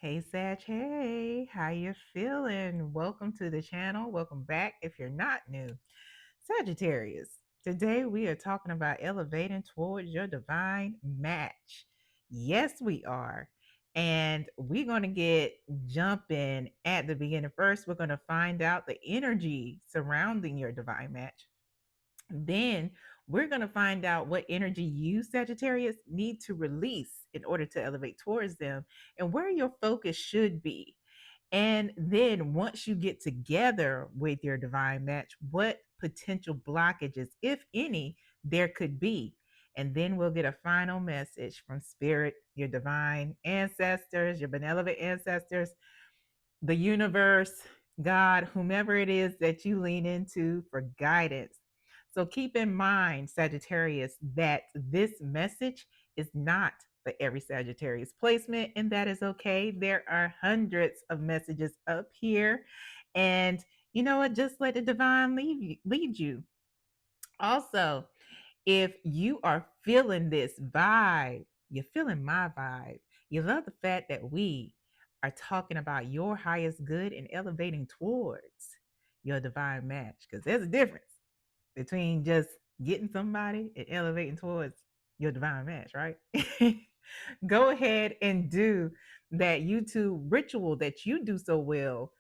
Hey Sag, hey, how you feeling? Welcome to the channel. Welcome back if you're not new. Sagittarius, today we are talking about elevating towards your divine match. Yes, we are. And we're going to get jumping at the beginning. First, we're going to find out the energy surrounding your divine match. Then we're going to find out what energy you, Sagittarius, need to release in order to elevate towards them and where your focus should be. And then once you get together with your divine match, what potential blockages, if any, there could be. And then we'll get a final message from spirit, your divine ancestors, your benevolent ancestors, the universe, God, whomever it is that you lean into for guidance. So keep in mind, Sagittarius, that this message is not for every Sagittarius placement, and that is okay. There are hundreds of messages up here. And you know what? Just let the divine lead you. Also, if you are feeling this vibe, you're feeling my vibe, you love the fact that we are talking about your highest good and elevating towards your divine match. Because there's a difference between just getting somebody and elevating towards your divine match, right? Go ahead and do that YouTube ritual that you do so well,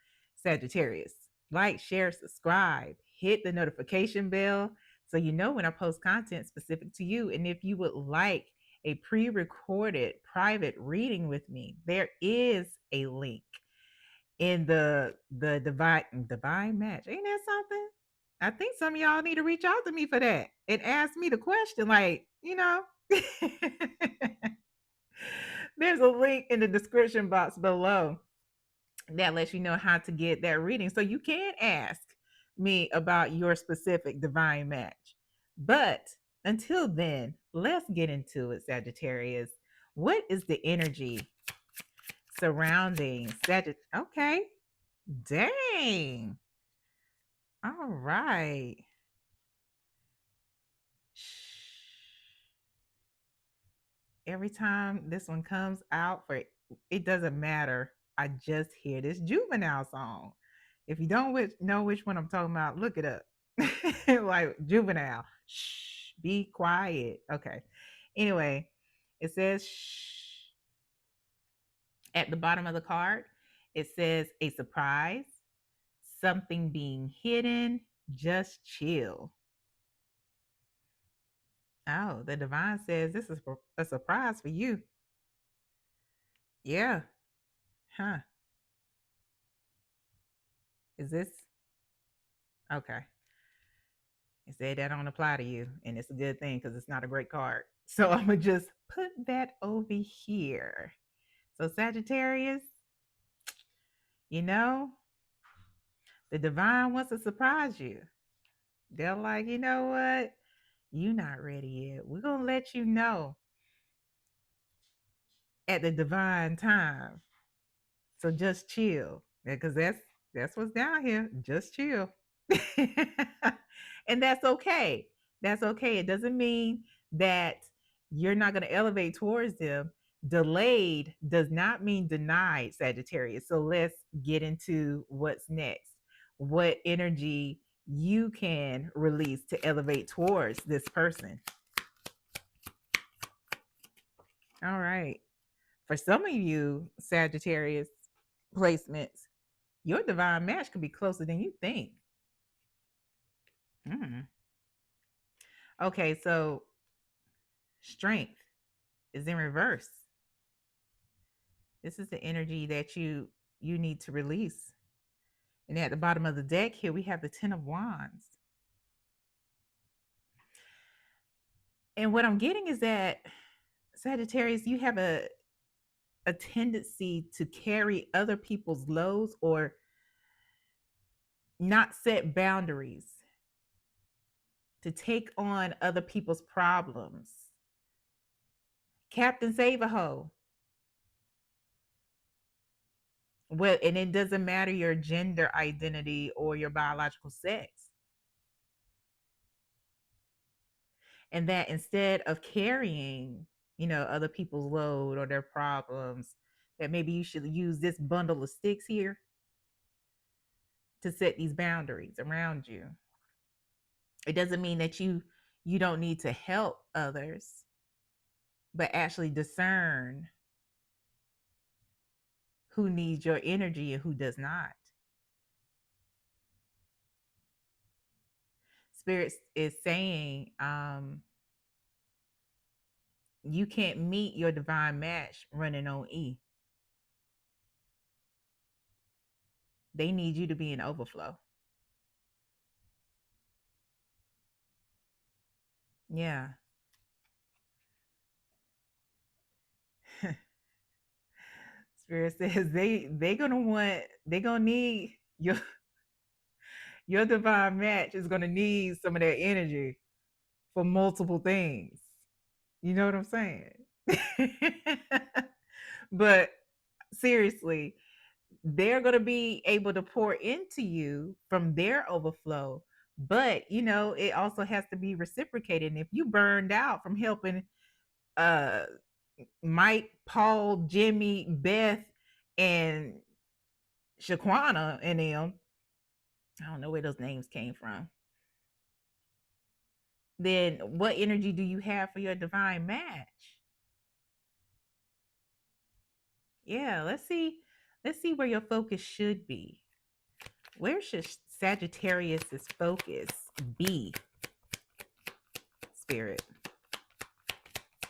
Sagittarius. Like, share, subscribe, hit the notification bell so you know when I post content specific to you. And if you would like a pre-recorded private reading with me, there is a link in the divine match. Ain't that something? I think some of y'all need to reach out to me for that and ask me the question, like, there's a link in the description box below that lets you know how to get that reading. So you can ask me about your specific divine match. But until then, let's get into it, Sagittarius. What is the energy surrounding Sagittarius? Okay. Dang. All right. Every time this one comes out, for it doesn't matter. I just hear this juvenile song. If you don't know which one I'm talking about, look it up. Like juvenile. Shh, be quiet. Okay. Anyway, it says shh at the bottom of the card. It says a surprise, something being hidden, just chill. Oh, the divine says this is a surprise for you. Yeah. Huh. Is this okay? It said that don't apply to you, and it's a good thing because it's not a great card. So I'm gonna just put that over here. So Sagittarius, you know, the divine wants to surprise you. They're like, you know what? You're not ready yet. We're gonna let you know at the divine time. So just chill. Because that's what's down here. Just chill. And that's okay. That's okay. It doesn't mean that you're not going to elevate towards them. Delayed does not mean denied, Sagittarius. So let's get into what's next. What energy you can release to elevate towards this person. All right. For some of you, Sagittarius placements, your divine match could be closer than you think. Mm. Okay, so strength is in reverse. This is the energy that you need to release. And at the bottom of the deck here, we have the 10 of Wands. And what I'm getting is that Sagittarius, you have a tendency to carry other people's loads or not set boundaries, to take on other people's problems. Captain Save a Hoe. Well, and it doesn't matter your gender identity or your biological sex. And that instead of carrying, other people's load or their problems, that maybe you should use this bundle of sticks here to set these boundaries around you. It doesn't mean that you don't need to help others, but actually discern who needs your energy and who does not. Spirit is saying, you can't meet your divine match running on E. They need you to be in overflow. Yeah. Spirit says they gonna need your divine match is gonna need some of that energy for multiple things. You know what I'm saying? But seriously, they're going to be able to pour into you from their overflow. But, it also has to be reciprocated. And if you burned out from helping uh Mike, Paul, Jimmy, Beth, and Shaquana and them, I don't know where those names came from, then what energy do you have for your divine match? Yeah, let's see where your focus should be. Where should Sagittarius's focus be, Spirit?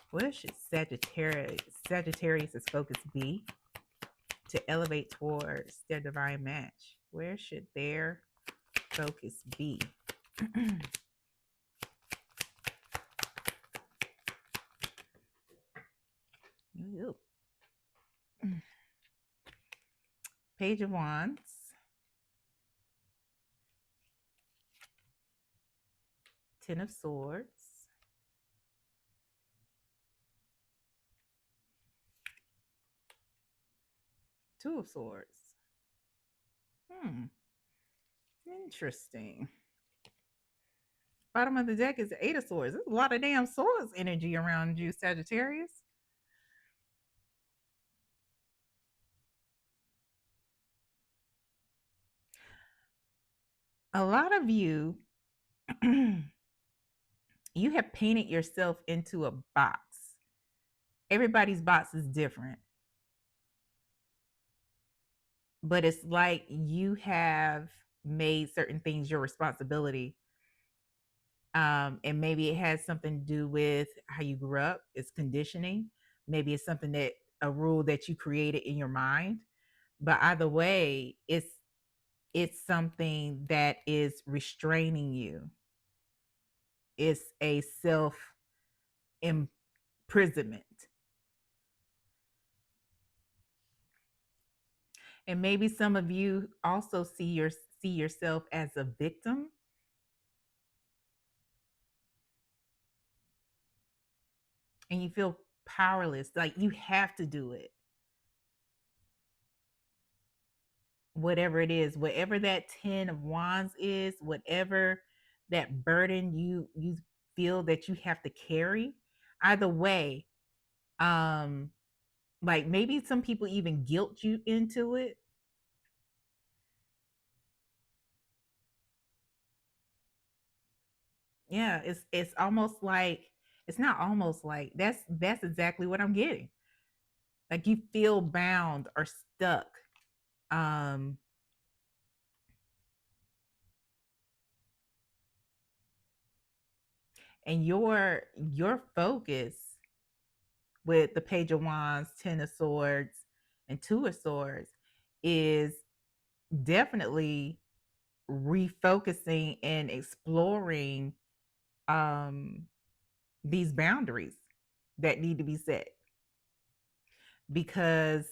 Where should Sagittarius's focus be to elevate towards their divine match? Where should their focus be? Page of Wands, Ten of Swords, Two of Swords. Interesting. Bottom of the deck is the Eight of Swords. There's a lot of damn swords energy around you, Sagittarius. A lot of you, you have painted yourself into a box. Everybody's box is different. But it's like you have made certain things your responsibility. And maybe it has something to do with how you grew up. It's conditioning. Maybe it's something that a rule that you created in your mind. But either way, it's something that is restraining you. It's a self imprisonment. And maybe some of you also see yourself as a victim. And you feel powerless, like you have to do it. Whatever it is, whatever that 10 of Wands is, whatever that burden you feel that you have to carry, either way, like maybe some people even guilt you into it. Yeah, it's almost like, it's not almost like, that's exactly what I'm getting. Like you feel bound or stuck. Um and your focus with the Page of Wands, Ten of Swords, and Two of Swords is definitely refocusing and exploring um these boundaries that need to be set, because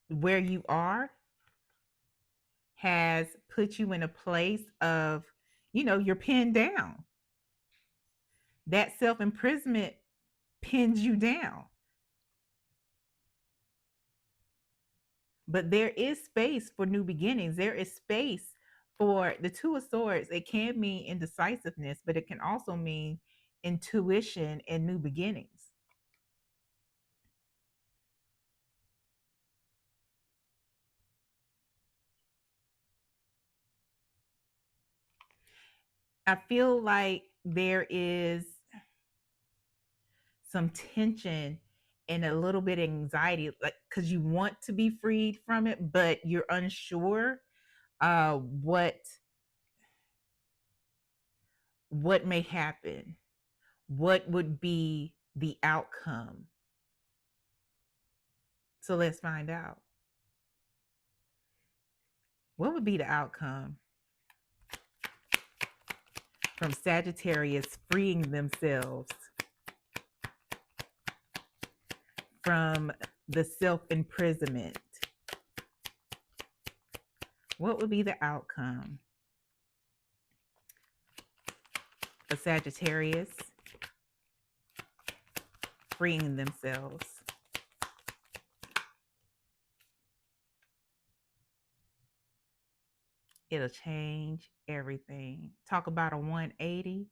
where you are has put you in a place of, you're pinned down. That self imprisonment pins you down. But there is space for new beginnings. There is space for the Two of Swords. It can mean indecisiveness, but it can also mean intuition and new beginnings. I feel like there is some tension and a little bit of anxiety, like because you want to be freed from it, but you're unsure what may happen, what would be the outcome. So let's find out. What would be the outcome from Sagittarius freeing themselves from the self imprisonment? What would be the outcome of Sagittarius freeing themselves? It'll change everything. Talk about a 180.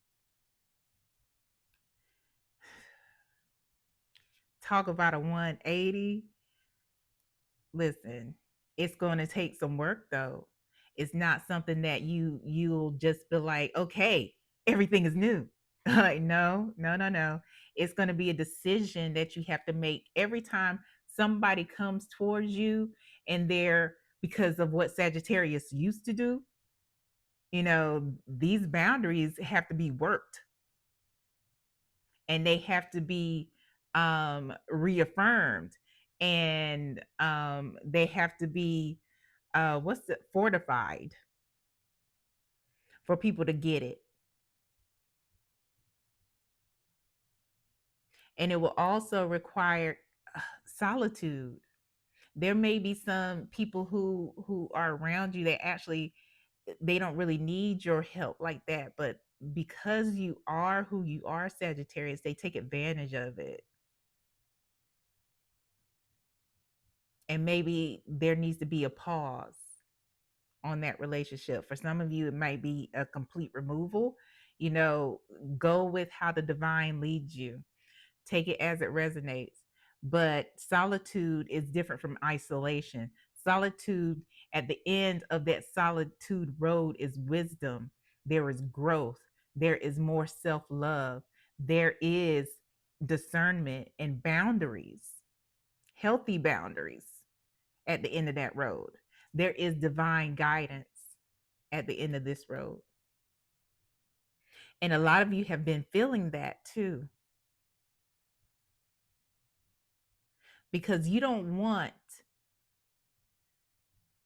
Talk about a 180. Listen, it's going to take some work though. It's not something that you'll just be like, okay, everything is new. Like, no, no, no, no. It's going to be a decision that you have to make every time somebody comes towards you, and they're, because of what Sagittarius used to do, these boundaries have to be worked, and they have to be reaffirmed, and they have to be fortified for people to get it. And it will also require solitude. There may be some people who are around you that actually, they don't really need your help like that, but because you are who you are, Sagittarius, they take advantage of it. And maybe there needs to be a pause on that relationship. For some of you, it might be a complete removal. Go with how the divine leads you, take it as it resonates. But solitude is different from isolation. Solitude, at the end of that solitude road, is wisdom. There is growth. There is more self love. There is discernment and boundaries, healthy boundaries at the end of that road. There is divine guidance at the end of this road. And a lot of you have been feeling that too, because you don't want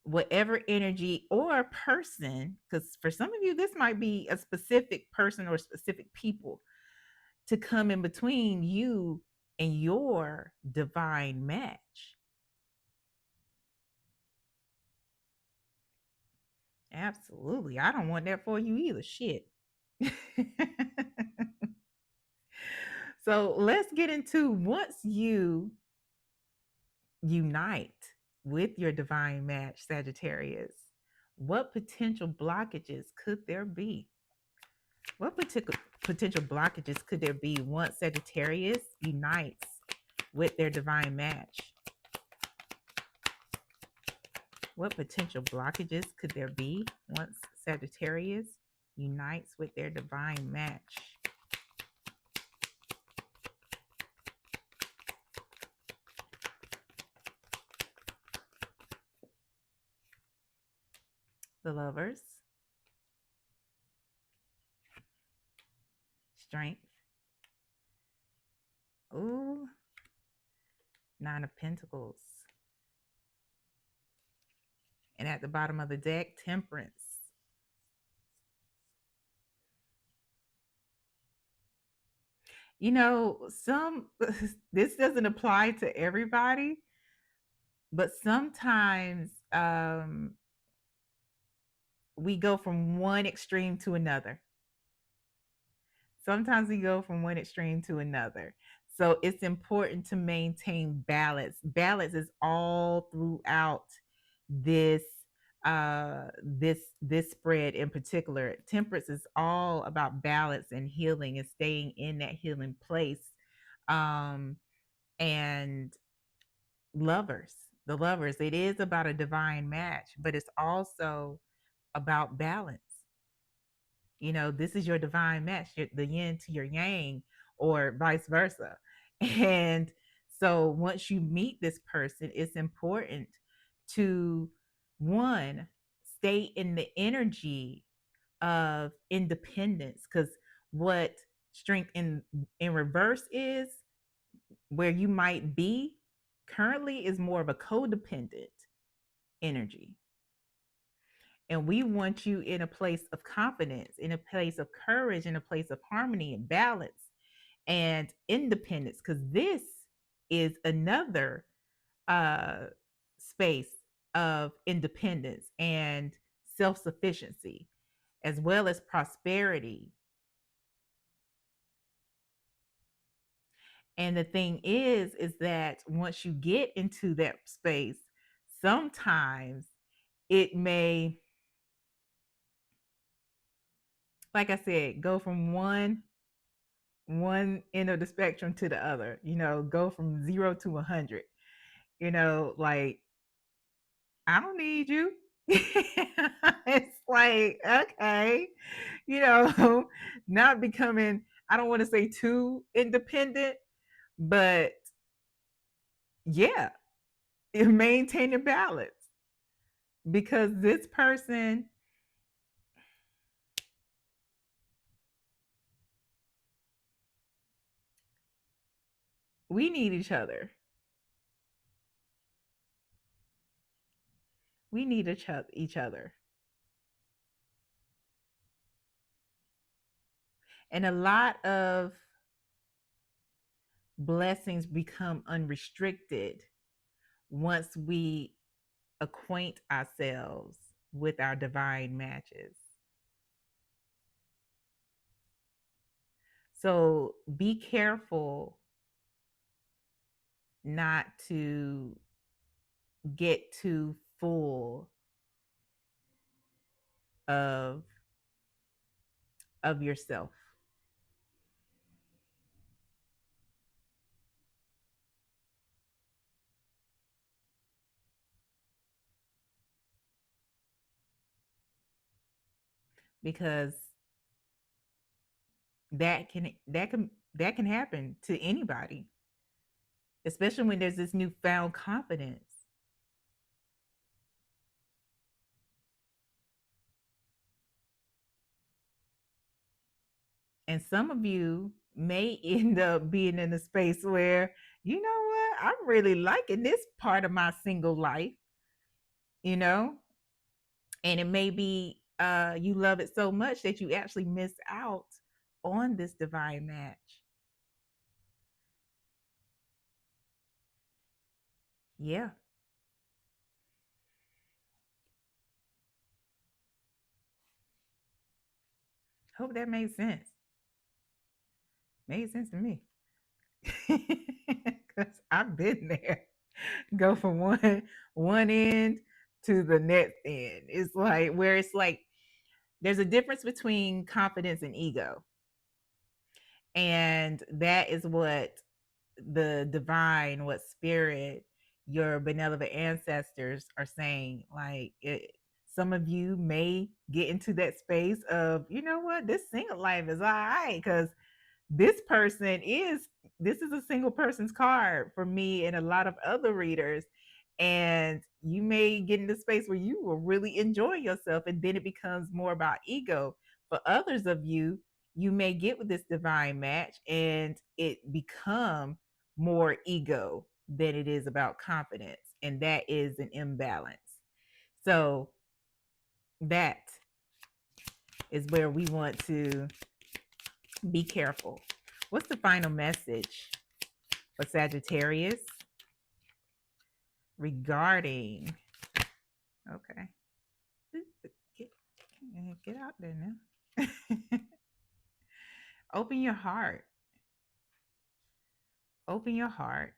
whatever energy or person, because for some of you, this might be a specific person or specific people, to come in between you and your divine match. Absolutely. I don't want that for you either. Shit. So let's get into, once you unite with your divine match, Sagittarius, what potential blockages could there be? What potential blockages could there be once Sagittarius unites with their divine match? What potential blockages could there be once Sagittarius unites with their divine match? The Lovers, Strength. Ooh, Nine of Pentacles. And at the bottom of the deck, Temperance. Some this doesn't apply to everybody, but sometimes we go from one extreme to another. Sometimes we go from one extreme to another. So it's important to maintain balance. Balance is all throughout this this spread in particular. Temperance is all about balance and healing and staying in that healing place. And Lovers, the Lovers, it is about a divine match, but it's also about balance. This is your divine match, the yin to your yang, or vice versa. And so once you meet this person, it's important to, one, stay in the energy of independence, because what strength in reverse is, where you might be currently, is more of a codependent energy. And we want you in a place of confidence, in a place of courage, in a place of harmony and balance and independence, because this is another uh, space of independence and self sufficiency, as well as prosperity. And the thing is that once you get into that space, sometimes it may, like I said, go from one end of the spectrum to the other, go from 0 to 100, like, I don't need you. It's like, okay, you know, not becoming, I don't want to say too independent, but yeah, maintaining balance, because this person, we need each other. We need each other. And a lot of blessings become unrestricted once we acquaint ourselves with our divine matches. So be careful not to get too full of yourself, because that can happen to anybody, especially when there's this newfound confidence. And some of you may end up being in a space where, you know what, I'm really liking this part of my single life, you know? And it may be you love it so much that you actually miss out on this divine match. Yeah. Hope that made sense. Made sense to me. Because I've been there. Go from one end to the next end. It's like, where it's like there's a difference between confidence and ego. And that is what the divine, what spirit, your benevolent ancestors are saying. Like, some of you may get into that space of, you know what, this single life is all right, because this is a single person's card for me and a lot of other readers. And you may get into space where you will really enjoy yourself, and then it becomes more about ego. For others of you, you may get with this divine match and it become more ego than it is about confidence, and that is an imbalance. So that is where we want to be careful. What's the final message for Sagittarius regarding? Okay, get, get out there now. Open your heart. Open your heart.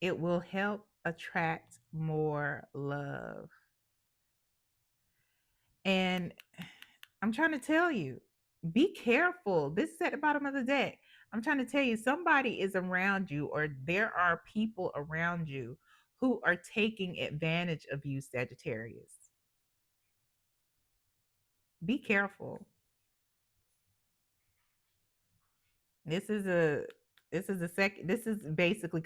It will help attract more love. And I'm trying to tell you, be careful. This is at the bottom of the deck. I'm trying to tell you, somebody is around you, or there are people around you who are taking advantage of you, Sagittarius. Be careful. This is a this is basically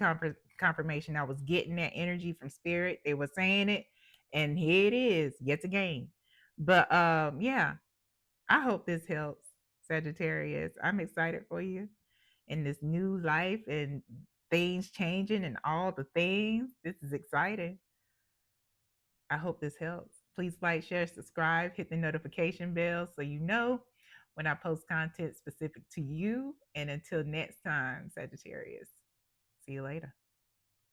confirmation. I was getting that energy from spirit. They were saying it, and here it is yet again. But yeah, I hope this helps, Sagittarius. I'm excited for you in this new life and things changing and all the things. This is exciting. I hope this helps. Please like, share, subscribe, hit the notification bell so you know when I post content specific to you. And until next time, Sagittarius, see you later.